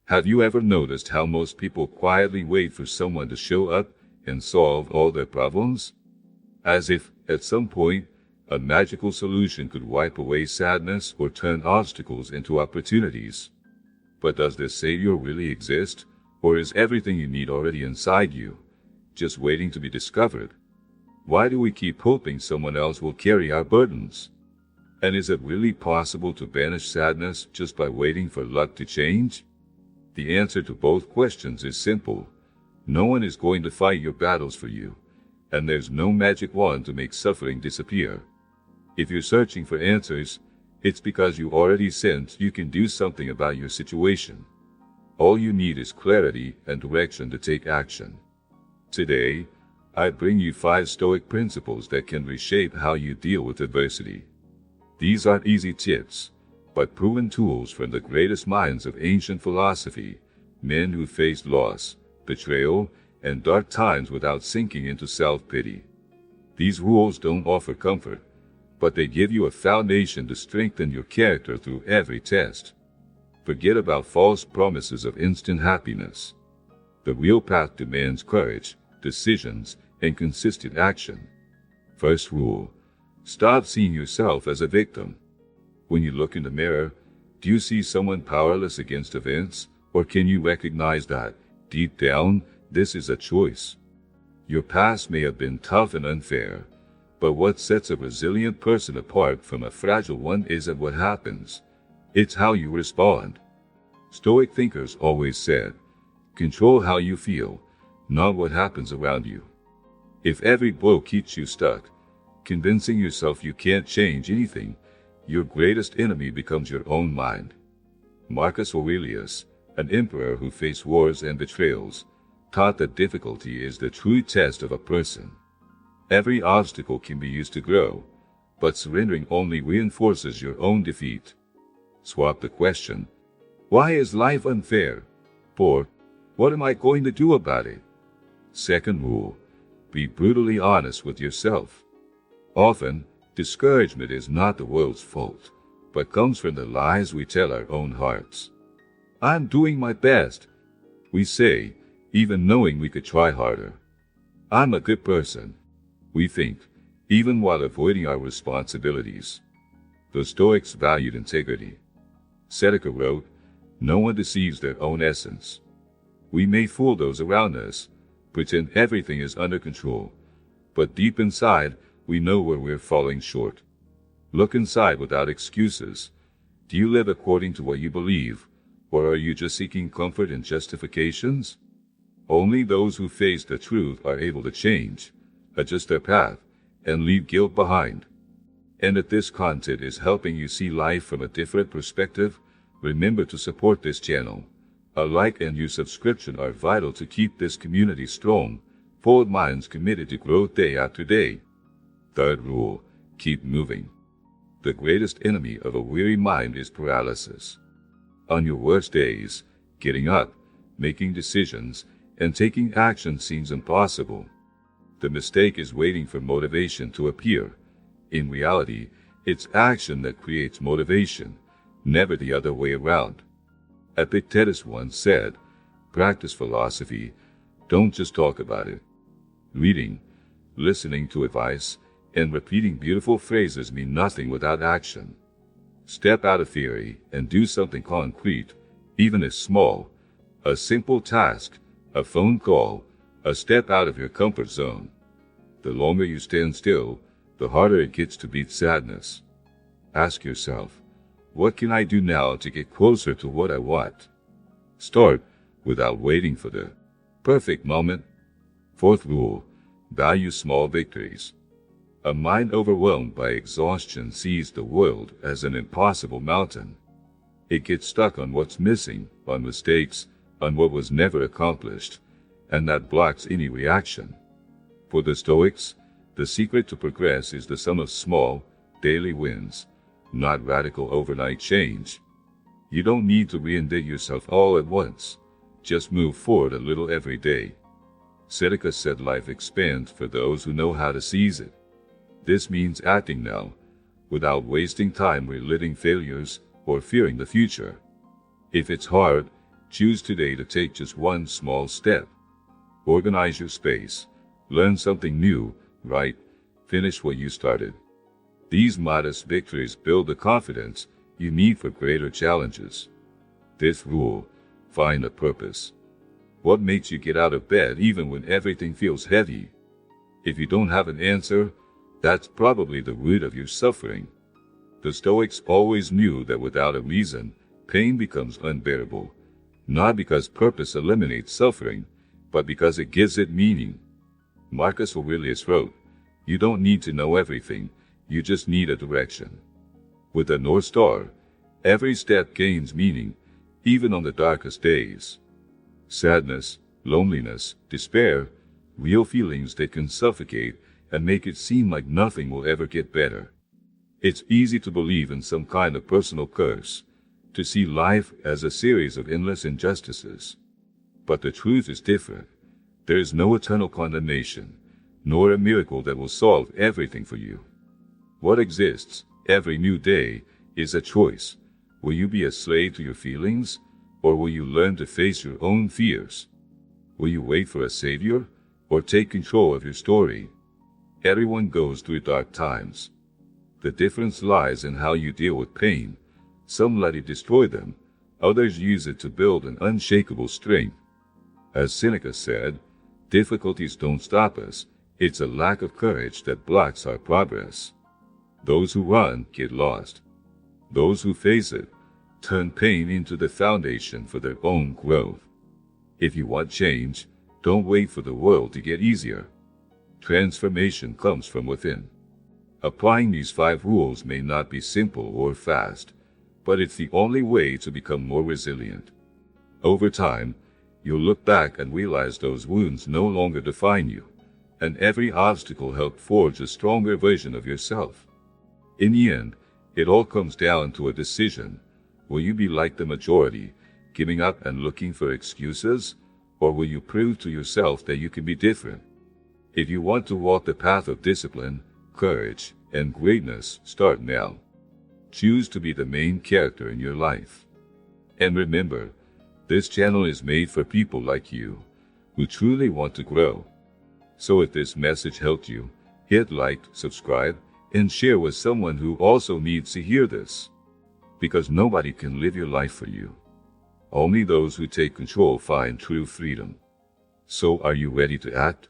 Have you ever noticed how most people quietly wait for someone to show up and solve all their problems? As if, at some point, a magical solution could wipe away sadness or turn obstacles into opportunities. But does this savior really exist, or is everything you need already inside you, just waiting to be discovered? Why do we keep hoping someone else will carry our burdens? And is it really possible to banish sadness just by waiting for luck to change? The answer to both questions is simple. No one is going to fight your battles for you, and there's no magic wand to make suffering disappear. If you're searching for answers, it's because you already sense you can do something about your situation. All you need is clarity and direction to take action. Today, I bring you 5 Stoic principles that can reshape how you deal with adversity. These aren't easy tips, but proven tools from the greatest minds of ancient philosophy, men who faced loss, betrayal, and dark times without sinking into self-pity. These rules don't offer comfort, but they give you a foundation to strengthen your character through every test. Forget about false promises of instant happiness. The real path demands courage, decisions, and consistent action. First rule: stop seeing yourself as a victim. When you look in the mirror, do you see someone powerless against events, or can you recognize that, deep down, this is a choice? Your past may have been tough and unfair, but what sets a resilient person apart from a fragile one isn't what happens. It's how you respond. Stoic thinkers always said, control how you feel, not what happens around you. If every blow keeps you stuck, convincing yourself you can't change anything, your greatest enemy becomes your own mind. Marcus Aurelius, an emperor who faced wars and betrayals, taught that difficulty is the true test of a person. Every obstacle can be used to grow, but surrendering only reinforces your own defeat. Swap the question, why is life unfair? For, what am I going to do about it? Second rule, be brutally honest with yourself. Often, discouragement is not the world's fault, but comes from the lies we tell our own hearts. I'm doing my best, we say, even knowing we could try harder. I'm a good person, we think, even while avoiding our responsibilities. The Stoics valued integrity. Seneca wrote, no one deceives their own essence. We may fool those around us, pretend everything is under control, but deep inside, we know where we're falling short. Look inside without excuses. Do you live according to what you believe, or are you just seeking comfort in justifications? Only those who face the truth are able to change, adjust their path, and leave guilt behind. And if this content is helping you see life from a different perspective, remember to support this channel. A like and your subscription are vital to keep this community strong, full of minds committed to growth day after day. Third rule, keep moving. The greatest enemy of a weary mind is paralysis. On your worst days, getting up, making decisions, and taking action seems impossible. The mistake is waiting for motivation to appear. In reality, it's action that creates motivation, never the other way around. Epictetus once said, practice philosophy, don't just talk about it. Reading, listening to advice, and repeating beautiful phrases mean nothing without action. Step out of theory and do something concrete, even if small. A simple task, a phone call, a step out of your comfort zone. The longer you stand still, the harder it gets to beat sadness. Ask yourself, what can I do now to get closer to what I want? Start without waiting for the perfect moment. Fourth rule, value small victories. A mind overwhelmed by exhaustion sees the world as an impossible mountain. It gets stuck on what's missing, on mistakes, on what was never accomplished, and that blocks any reaction. For the Stoics, the secret to progress is the sum of small, daily wins, not radical overnight change. You don't need to reinvent yourself all at once. Just move forward a little every day. Seneca said life expands for those who know how to seize it. This means acting now, without wasting time reliving failures or fearing the future. If it's hard, Choose today to take just one small step. Organize your space. Learn something new, write, finish what you started. These modest victories build the confidence you need for greater challenges. Fifth rule, find a purpose. What makes you get out of bed even when everything feels heavy? If you don't have an answer, that's probably the root of your suffering. The Stoics always knew that without a reason, pain becomes unbearable, not because purpose eliminates suffering, but because it gives it meaning. Marcus Aurelius wrote, "You don't need to know everything, you just need a direction." With the North Star, every step gains meaning, even on the darkest days. Sadness, loneliness, despair, real feelings that can suffocate and make it seem like nothing will ever get better. It's easy to believe in some kind of personal curse, to see life as a series of endless injustices. But the truth is different. There is no eternal condemnation, nor a miracle that will solve everything for you. What exists every new day is a choice. Will you be a slave to your feelings, or will you learn to face your own fears? Will you wait for a savior, or take control of your story? Everyone goes through dark times. The difference lies in how you deal with pain. Some let it destroy them, others use it to build an unshakable strength. As Seneca said, difficulties don't stop us, it's a lack of courage that blocks our progress. Those who run get lost. Those who face it turn pain into the foundation for their own growth. If you want change, don't wait for the world to get easier. Transformation comes from within. Applying these 5 rules may not be simple or fast, but it's the only way to become more resilient. Over time, you'll look back and realize those wounds no longer define you, and every obstacle helped forge a stronger version of yourself. In the end, it all comes down to a decision. Will you be like the majority, giving up and looking for excuses, or will you prove to yourself that you can be different? If you want to walk the path of discipline, courage, and greatness, start now. Choose to be the main character in your life. And remember, this channel is made for people like you, who truly want to grow. So if this message helped you, hit like, subscribe, and share with someone who also needs to hear this. Because nobody can live your life for you. Only those who take control find true freedom. So are you ready to act?